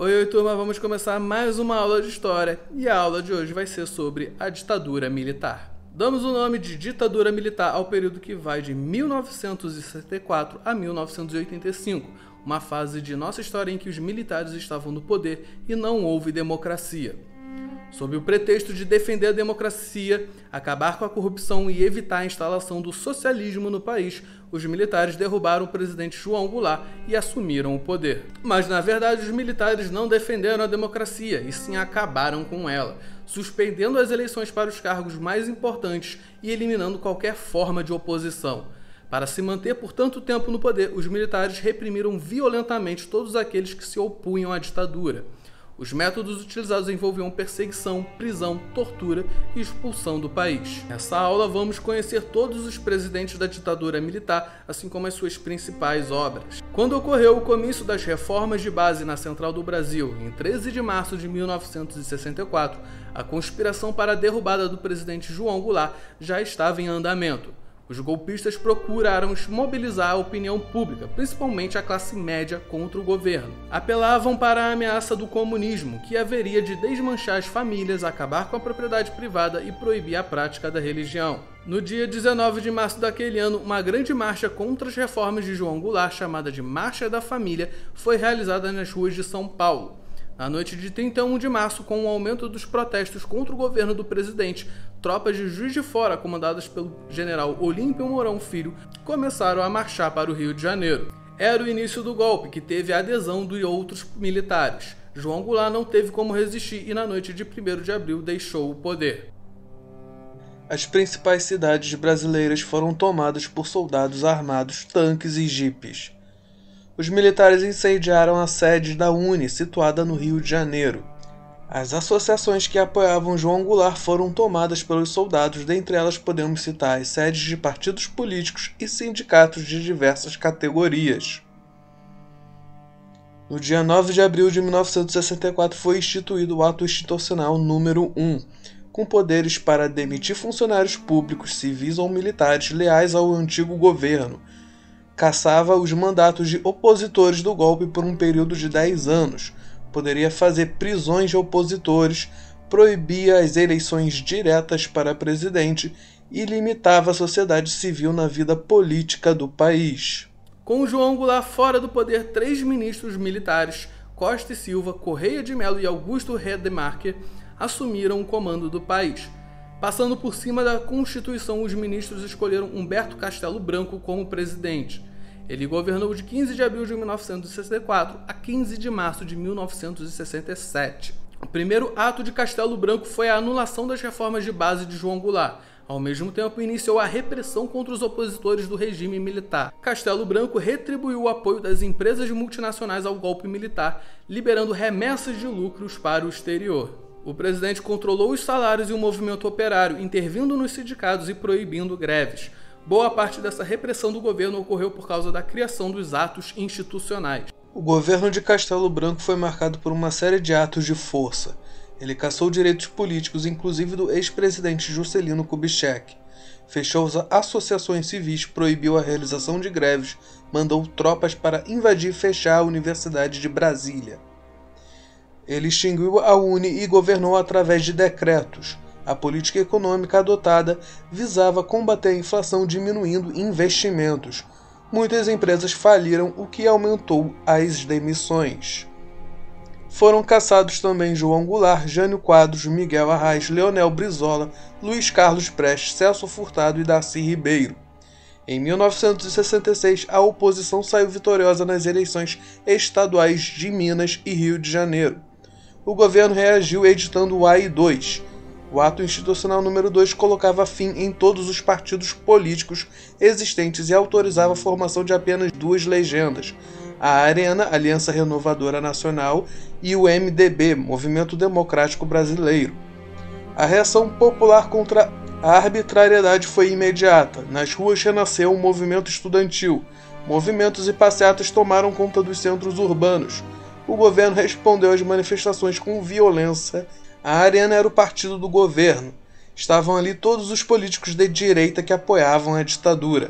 Oi, turma, vamos começar mais uma aula de História e a aula de hoje vai ser sobre a ditadura militar. Damos o nome de ditadura militar ao período que vai de 1964 a 1985, uma fase de nossa história em que os militares estavam no poder e não houve democracia. Sob o pretexto de defender a democracia, acabar com a corrupção e evitar a instalação do socialismo no país, os militares derrubaram o presidente João Goulart e assumiram o poder. Mas, na verdade, os militares não defenderam a democracia, e sim acabaram com ela, suspendendo as eleições para os cargos mais importantes e eliminando qualquer forma de oposição. Para se manter por tanto tempo no poder, os militares reprimiram violentamente todos aqueles que se opunham à ditadura. Os métodos utilizados envolviam perseguição, prisão, tortura e expulsão do país. Nessa aula vamos conhecer todos os presidentes da ditadura militar, assim como as suas principais obras. Quando ocorreu o comício das reformas de base na Central do Brasil, em 13 de março de 1964, a conspiração para a derrubada do presidente João Goulart já estava em andamento. Os golpistas procuraram mobilizar a opinião pública, principalmente a classe média, contra o governo. Apelavam para a ameaça do comunismo, que haveria de desmanchar as famílias, acabar com a propriedade privada e proibir a prática da religião. No dia 19 de março daquele ano, uma grande marcha contra as reformas de João Goulart, chamada de Marcha da Família, foi realizada nas ruas de São Paulo. Na noite de 31 de março, com o aumento dos protestos contra o governo do presidente, tropas de Juiz de Fora, comandadas pelo general Olímpio Mourão Filho, começaram a marchar para o Rio de Janeiro. Era o início do golpe, que teve a adesão de outros militares. João Goulart não teve como resistir e na noite de 1º de abril deixou o poder. As principais cidades brasileiras foram tomadas por soldados armados, tanques e jipes. Os militares incendiaram a sede da UNE, situada no Rio de Janeiro. As associações que apoiavam João Goulart foram tomadas pelos soldados, dentre elas podemos citar as sedes de partidos políticos e sindicatos de diversas categorias. No dia 9 de abril de 1964 foi instituído o Ato Institucional número 1, com poderes para demitir funcionários públicos, civis ou militares leais ao antigo governo. Cassava os mandatos de opositores do golpe por um período de 10 anos, poderia fazer prisões de opositores, proibia as eleições diretas para presidente e limitava a sociedade civil na vida política do país. Com João Goulart fora do poder, 3 ministros militares, Costa e Silva, Correia de Mello e Augusto Rademacher, assumiram o comando do país. Passando por cima da Constituição, os ministros escolheram Humberto Castelo Branco como presidente. Ele governou de 15 de abril de 1964 a 15 de março de 1967. O primeiro ato de Castelo Branco foi a anulação das reformas de base de João Goulart. Ao mesmo tempo, iniciou a repressão contra os opositores do regime militar. Castelo Branco retribuiu o apoio das empresas multinacionais ao golpe militar, liberando remessas de lucros para o exterior. O presidente controlou os salários e o movimento operário, intervindo nos sindicatos e proibindo greves. Boa parte dessa repressão do governo ocorreu por causa da criação dos atos institucionais. O governo de Castelo Branco foi marcado por uma série de atos de força. Ele cassou direitos políticos, inclusive do ex-presidente Juscelino Kubitschek. Fechou as associações civis, proibiu a realização de greves, mandou tropas para invadir e fechar a Universidade de Brasília. Ele extinguiu a UNE e governou através de decretos. A política econômica adotada visava combater a inflação diminuindo investimentos. Muitas empresas faliram, o que aumentou as demissões. Foram cassados também João Goulart, Jânio Quadros, Miguel Arraes, Leonel Brizola, Luiz Carlos Prestes, Celso Furtado e Darcy Ribeiro. Em 1966, a oposição saiu vitoriosa nas eleições estaduais de Minas e Rio de Janeiro. O governo reagiu editando o AI-2. O Ato Institucional número 2 colocava fim em todos os partidos políticos existentes e autorizava a formação de apenas 2 legendas, a Arena, Aliança Renovadora Nacional, e o MDB, Movimento Democrático Brasileiro. A reação popular contra a arbitrariedade foi imediata. Nas ruas renasceu um movimento estudantil. Movimentos e passeatas tomaram conta dos centros urbanos. O governo respondeu às manifestações com violência. A Arena era o partido do governo. Estavam ali todos os políticos de direita que apoiavam a ditadura.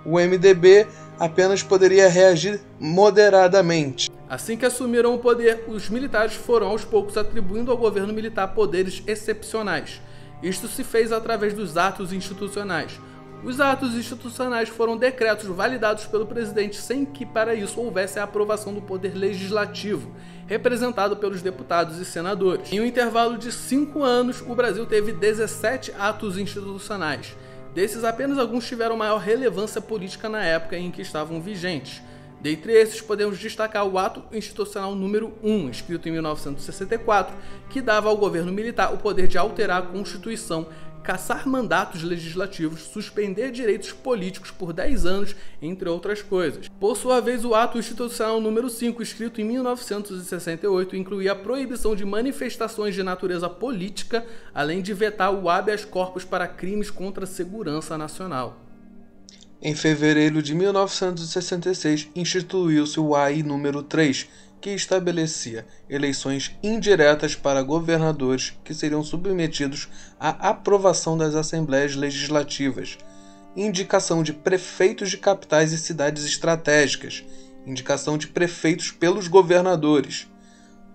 O MDB apenas poderia reagir moderadamente. Assim que assumiram o poder, os militares foram aos poucos atribuindo ao governo militar poderes excepcionais. Isto se fez através dos atos institucionais. Os atos institucionais foram decretos validados pelo presidente sem que para isso houvesse a aprovação do poder legislativo, representado pelos deputados e senadores. Em um intervalo de 5 anos, o Brasil teve 17 atos institucionais. Desses, apenas alguns tiveram maior relevância política na época em que estavam vigentes. Dentre esses, podemos destacar o Ato Institucional número 1, escrito em 1964, que dava ao governo militar o poder de alterar a Constituição, cassar mandatos legislativos, suspender direitos políticos por 10 anos, entre outras coisas. Por sua vez, o Ato Institucional número 5, escrito em 1968, incluía a proibição de manifestações de natureza política, além de vetar o habeas corpus para crimes contra a segurança nacional. Em fevereiro de 1966, instituiu-se o AI número 3, que estabelecia eleições indiretas para governadores que seriam submetidos à aprovação das assembleias legislativas, indicação de prefeitos de capitais e cidades estratégicas, indicação de prefeitos pelos governadores.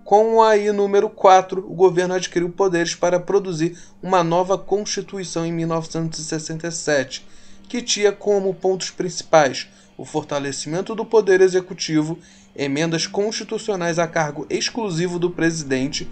Com o AI número 4, o governo adquiriu poderes para produzir uma nova Constituição em 1967, que tinha como pontos principais o fortalecimento do poder executivo, emendas constitucionais a cargo exclusivo do presidente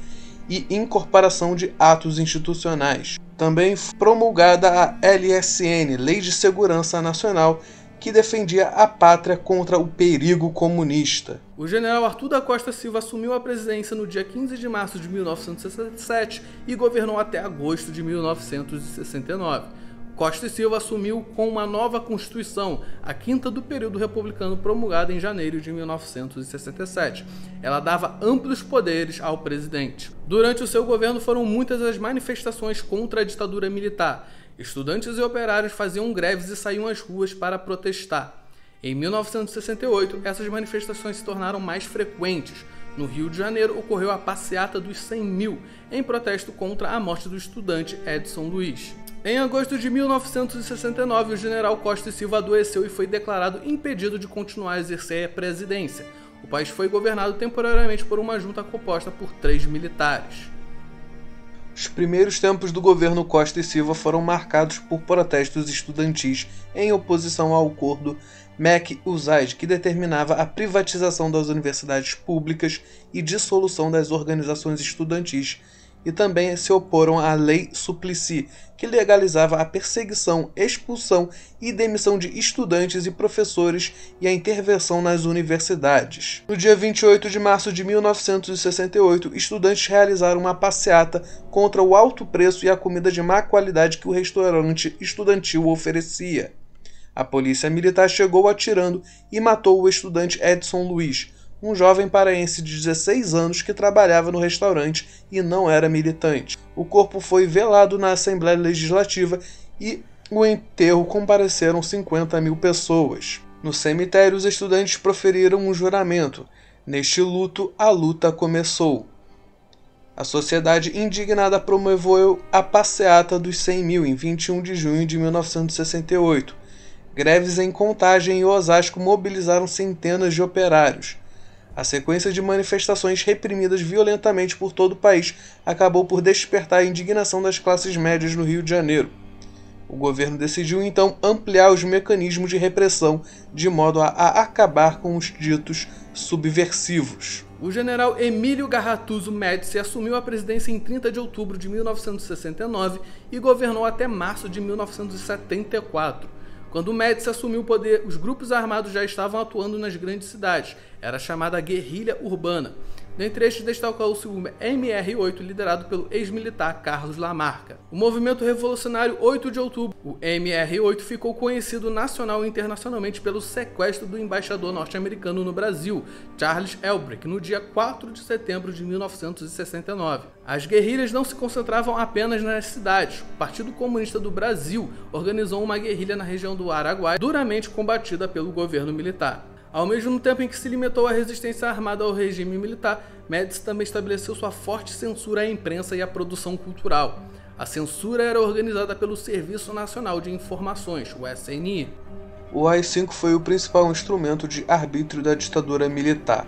e incorporação de atos institucionais. Também foi promulgada a LSN, Lei de Segurança Nacional, que defendia a pátria contra o perigo comunista. O general Arthur da Costa Silva assumiu a presidência no dia 15 de março de 1967 e governou até agosto de 1969. Costa e Silva assumiu com uma nova Constituição, a quinta do período republicano promulgada em janeiro de 1967. Ela dava amplos poderes ao presidente. Durante o seu governo foram muitas as manifestações contra a ditadura militar. Estudantes e operários faziam greves e saíam às ruas para protestar. Em 1968, essas manifestações se tornaram mais frequentes. No Rio de Janeiro, ocorreu a Passeata dos 100 mil, em protesto contra a morte do estudante Edson Luiz. Em agosto de 1969, o general Costa e Silva adoeceu e foi declarado impedido de continuar a exercer a presidência. O país foi governado temporariamente por uma junta composta por 3 militares. Os primeiros tempos do governo Costa e Silva foram marcados por protestos estudantis em oposição ao acordo MEC-USAID, que determinava a privatização das universidades públicas e dissolução das organizações estudantis, e também se oporam à Lei Suplicy, que legalizava a perseguição, expulsão e demissão de estudantes e professores e a intervenção nas universidades. No dia 28 de março de 1968, estudantes realizaram uma passeata contra o alto preço e a comida de má qualidade que o restaurante estudantil oferecia. A polícia militar chegou atirando e matou o estudante Edson Luiz, um jovem paraense de 16 anos que trabalhava no restaurante e não era militante. O corpo foi velado na Assembleia Legislativa e o enterro compareceram 50 mil pessoas. No cemitério, os estudantes proferiram um juramento. Neste luto, a luta começou. A sociedade indignada promoveu a Passeata dos 100 mil em 21 de junho de 1968. Greves em Contagem e Osasco mobilizaram centenas de operários. A sequência de manifestações reprimidas violentamente por todo o país acabou por despertar a indignação das classes médias no Rio de Janeiro. O governo decidiu então ampliar os mecanismos de repressão de modo a acabar com os ditos subversivos. O general Emílio Garratuso Médici assumiu a presidência em 30 de outubro de 1969 e governou até março de 1974. Quando Médici assumiu o poder, os grupos armados já estavam atuando nas grandes cidades. Era chamada guerrilha urbana. Dentre estes destacou-se o MR8, liderado pelo ex-militar Carlos Lamarca. O movimento revolucionário 8 de outubro, o MR8, ficou conhecido nacional e internacionalmente pelo sequestro do embaixador norte-americano no Brasil, Charles Elbrick, no dia 4 de setembro de 1969. As guerrilhas não se concentravam apenas nas cidades. O Partido Comunista do Brasil organizou uma guerrilha na região do Araguaia, duramente combatida pelo governo militar. Ao mesmo tempo em que se limitou à resistência armada ao regime militar, Médici também estabeleceu sua forte censura à imprensa e à produção cultural. A censura era organizada pelo Serviço Nacional de Informações, o SNI. O AI-5 foi o principal instrumento de arbítrio da ditadura militar.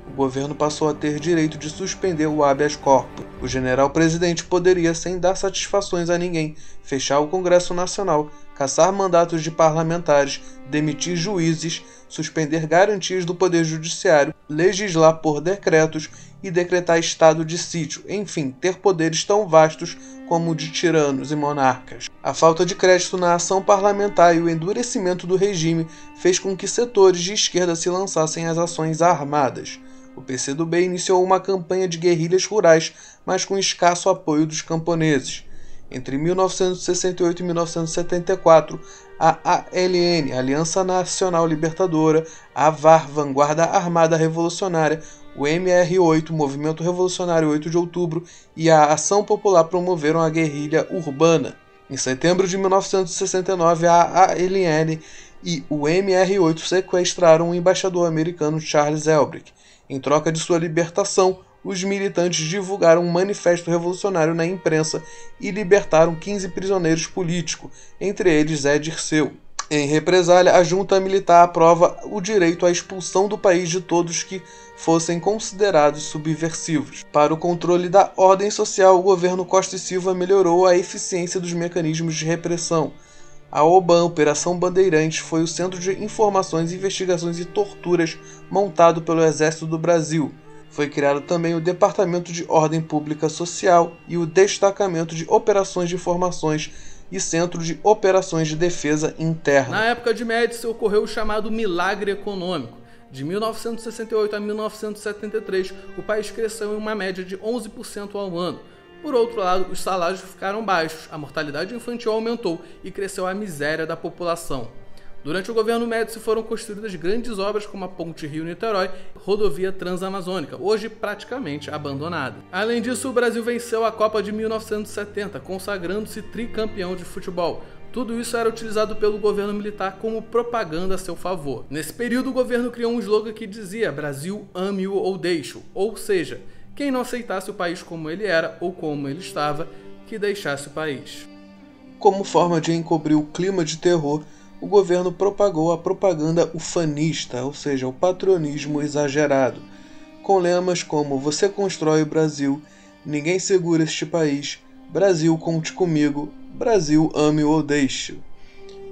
o governo passou a ter direito de suspender o habeas corpus. O general-presidente poderia, sem dar satisfações a ninguém, fechar o Congresso Nacional, cassar mandatos de parlamentares, demitir juízes, suspender garantias do Poder Judiciário, legislar por decretos e decretar estado de sítio, enfim, ter poderes tão vastos como o de tiranos e monarcas. A falta de crédito na ação parlamentar e o endurecimento do regime fez com que setores de esquerda se lançassem às ações armadas. O PCdoB iniciou uma campanha de guerrilhas rurais, mas com escasso apoio dos camponeses. Entre 1968 e 1974, a ALN, Aliança Nacional Libertadora, a VAR, Vanguarda Armada Revolucionária, o MR8, Movimento Revolucionário 8 de Outubro, e a Ação Popular promoveram a guerrilha urbana. Em setembro de 1969, a ALN e o MR8 sequestraram o embaixador americano Charles Elbrick. Em troca de sua libertação, os militantes divulgaram um manifesto revolucionário na imprensa e libertaram 15 prisioneiros políticos, entre eles Zé Dirceu. Em represália, a junta militar aprova o direito à expulsão do país de todos que fossem considerados subversivos. Para o controle da ordem social, o governo Costa e Silva melhorou a eficiência dos mecanismos de repressão. A OBAN, Operação Bandeirantes, foi o Centro de Informações, Investigações e Torturas montado pelo Exército do Brasil. Foi criado também o Departamento de Ordem Pública Social e o Destacamento de Operações de Informações e Centro de Operações de Defesa Interna. Na época de Médici ocorreu o chamado Milagre Econômico. De 1968 a 1973, o país cresceu em uma média de 11% ao ano. Por outro lado, os salários ficaram baixos, a mortalidade infantil aumentou e cresceu a miséria da população. Durante o governo Médici foram construídas grandes obras como a Ponte Rio-Niterói e rodovia Transamazônica, hoje praticamente abandonada. Além disso, o Brasil venceu a Copa de 1970, consagrando-se tricampeão de futebol. Tudo isso era utilizado pelo governo militar como propaganda a seu favor. Nesse período, o governo criou um slogan que dizia "Brasil, ame-o ou deixe-o", ou seja, quem não aceitasse o país como ele era ou como ele estava, que deixasse o país. Como forma de encobrir o clima de terror, o governo propagou a propaganda ufanista, ou seja, o patrionismo exagerado, com lemas como "Você constrói o Brasil", "Ninguém segura este país", "Brasil, conte comigo", "Brasil, ame-o ou deixe-o".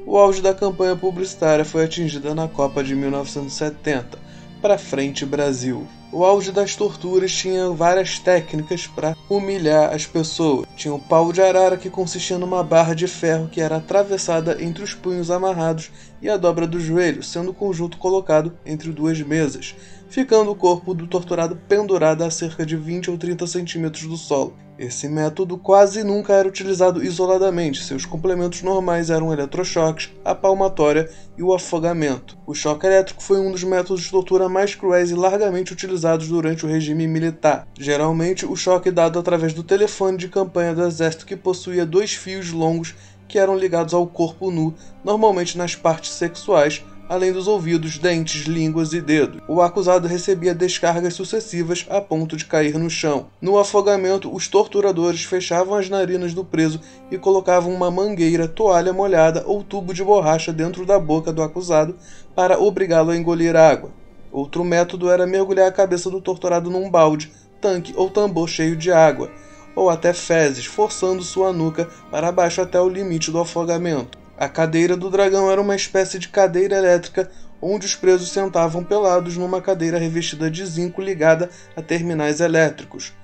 O auge da campanha publicitária foi atingida na Copa de 1970, para Frente Brasil. O auge das torturas tinha várias técnicas para humilhar as pessoas. Tinha o pau de arara, que consistia numa barra de ferro que era atravessada entre os punhos amarrados e a dobra do joelho, sendo o conjunto colocado entre duas mesas, ficando o corpo do torturado pendurado a cerca de 20 ou 30 centímetros do solo. Esse método quase nunca era utilizado isoladamente, seus complementos normais eram eletrochoques, a palmatória e o afogamento. O choque elétrico foi um dos métodos de tortura mais cruéis e largamente utilizados durante o regime militar. Geralmente, o choque dado através do telefone de campanha do exército, que possuía 2 fios longos que eram ligados ao corpo nu, normalmente nas partes sexuais, além dos ouvidos, dentes, línguas e dedos. O acusado recebia descargas sucessivas a ponto de cair no chão. No afogamento, os torturadores fechavam as narinas do preso e colocavam uma mangueira, toalha molhada ou tubo de borracha dentro da boca do acusado para obrigá-lo a engolir água. Outro método era mergulhar a cabeça do torturado num balde, tanque ou tambor cheio de água, ou até fezes, forçando sua nuca para baixo até o limite do afogamento. A cadeira do dragão era uma espécie de cadeira elétrica onde os presos sentavam pelados numa cadeira revestida de zinco ligada a terminais elétricos.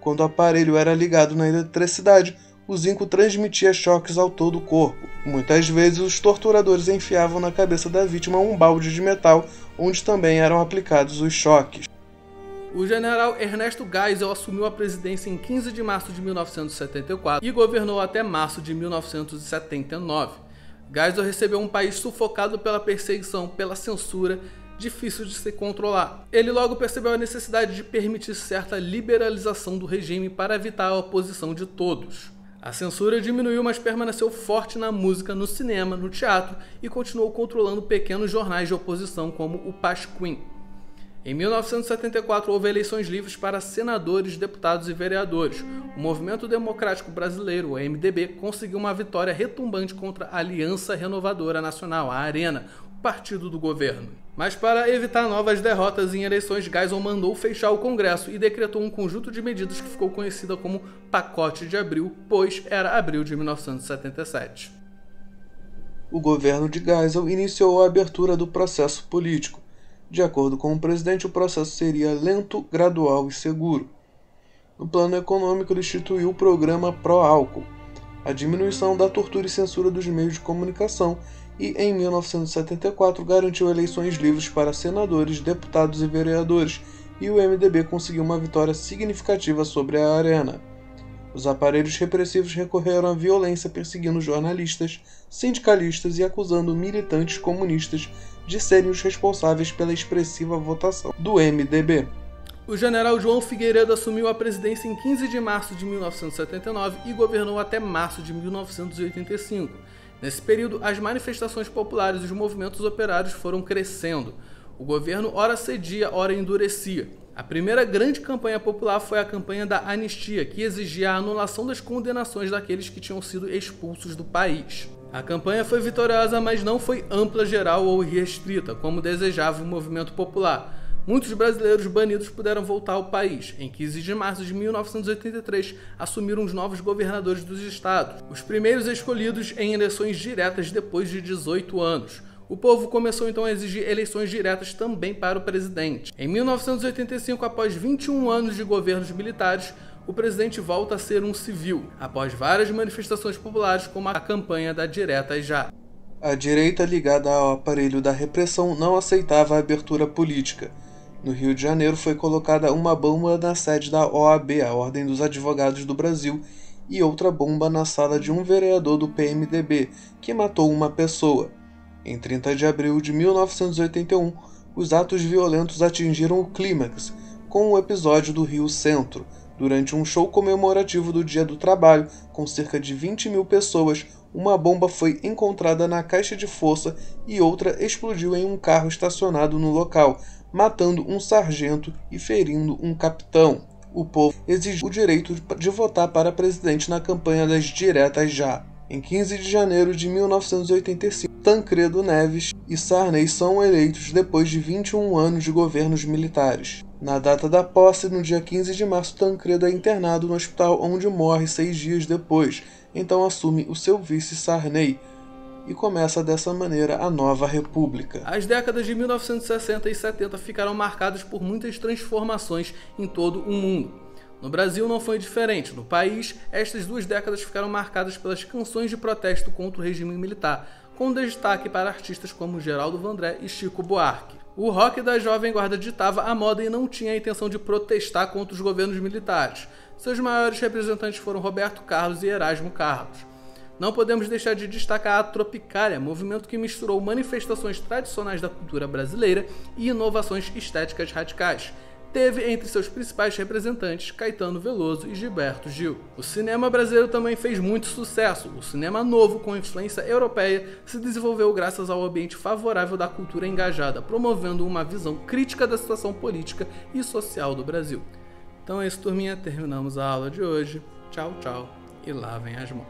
Quando o aparelho era ligado na eletricidade, o zinco transmitia choques ao todo o corpo. Muitas vezes os torturadores enfiavam na cabeça da vítima um balde de metal onde também eram aplicados os choques. O general Ernesto Geisel assumiu a presidência em 15 de março de 1974 e governou até março de 1979. Geisel recebeu um país sufocado pela perseguição, pela censura, difícil de se controlar. Ele logo percebeu a necessidade de permitir certa liberalização do regime para evitar a oposição de todos. A censura diminuiu, mas permaneceu forte na música, no cinema, no teatro e continuou controlando pequenos jornais de oposição como o Pasquim. Em 1974, houve eleições livres para senadores, deputados e vereadores. O Movimento Democrático Brasileiro, o MDB, conseguiu uma vitória retumbante contra a Aliança Renovadora Nacional, a ARENA, partido do governo. Mas para evitar novas derrotas em eleições, Geisel mandou fechar o Congresso e decretou um conjunto de medidas que ficou conhecida como Pacote de Abril, pois era abril de 1977. O governo de Geisel iniciou a abertura do processo político. De acordo com o presidente, o processo seria lento, gradual e seguro. No plano econômico, ele instituiu o programa Pró-Álcool, a diminuição da tortura e censura dos meios de comunicação e, em 1974, garantiu eleições livres para senadores, deputados e vereadores, e o MDB conseguiu uma vitória significativa sobre a Arena. Os aparelhos repressivos recorreram à violência, perseguindo jornalistas, sindicalistas e acusando militantes comunistas de serem os responsáveis pela expressiva votação do MDB. O general João Figueiredo assumiu a presidência em 15 de março de 1979 e governou até março de 1985. Nesse período, as manifestações populares e os movimentos operários foram crescendo. O governo ora cedia, ora endurecia. A primeira grande campanha popular foi a campanha da anistia, que exigia a anulação das condenações daqueles que tinham sido expulsos do país. A campanha foi vitoriosa, mas não foi ampla, geral ou restrita, como desejava o movimento popular. Muitos brasileiros banidos puderam voltar ao país. Em 15 de março de 1983, assumiram os novos governadores dos estados, os primeiros escolhidos em eleições diretas depois de 18 anos. O povo começou então a exigir eleições diretas também para o presidente. Em 1985, após 21 anos de governos militares, o presidente volta a ser um civil, após várias manifestações populares como a campanha da Direta Já. A direita ligada ao aparelho da repressão não aceitava a abertura política. No Rio de Janeiro foi colocada uma bomba na sede da OAB, a Ordem dos Advogados do Brasil, e outra bomba na sala de um vereador do PMDB, que matou uma pessoa. Em 30 de abril de 1981, os atos violentos atingiram o clímax, com o episódio do Rio Centro. Durante um show comemorativo do Dia do Trabalho, com cerca de 20 mil pessoas, uma bomba foi encontrada na caixa de força e outra explodiu em um carro estacionado no local, matando um sargento e ferindo um capitão. O povo exigiu o direito de votar para presidente na campanha das Diretas Já. Em 15 de janeiro de 1985, Tancredo Neves e Sarney são eleitos depois de 21 anos de governos militares. Na data da posse, no dia 15 de março, Tancredo é internado no hospital onde morre 6 dias depois, então assume o seu vice Sarney, e começa dessa maneira a nova república. As décadas de 1960 e 70 ficaram marcadas por muitas transformações em todo o mundo. No Brasil não foi diferente. No país, estas 2 décadas ficaram marcadas pelas canções de protesto contra o regime militar, com destaque para artistas como Geraldo Vandré e Chico Buarque. O rock da Jovem Guarda ditava a moda e não tinha a intenção de protestar contra os governos militares. Seus maiores representantes foram Roberto Carlos e Erasmo Carlos. Não podemos deixar de destacar a Tropicália, movimento que misturou manifestações tradicionais da cultura brasileira e inovações estéticas radicais. Teve entre seus principais representantes Caetano Veloso e Gilberto Gil. O cinema brasileiro também fez muito sucesso. O cinema novo, com influência europeia, se desenvolveu graças ao ambiente favorável da cultura engajada, promovendo uma visão crítica da situação política e social do Brasil. Então é isso, turminha. Terminamos a aula de hoje. Tchau, tchau e lavem as mãos.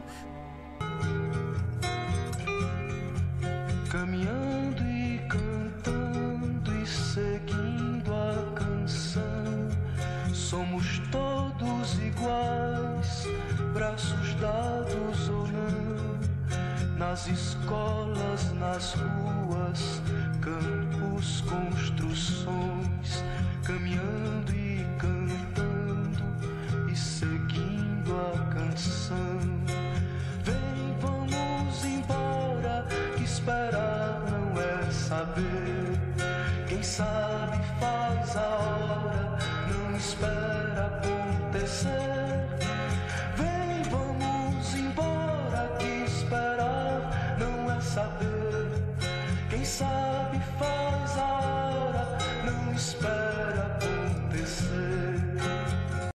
Caminhando e cantando e seguindo a canção, somos todos iguais, braços dados ou não, nas escolas, nas ruas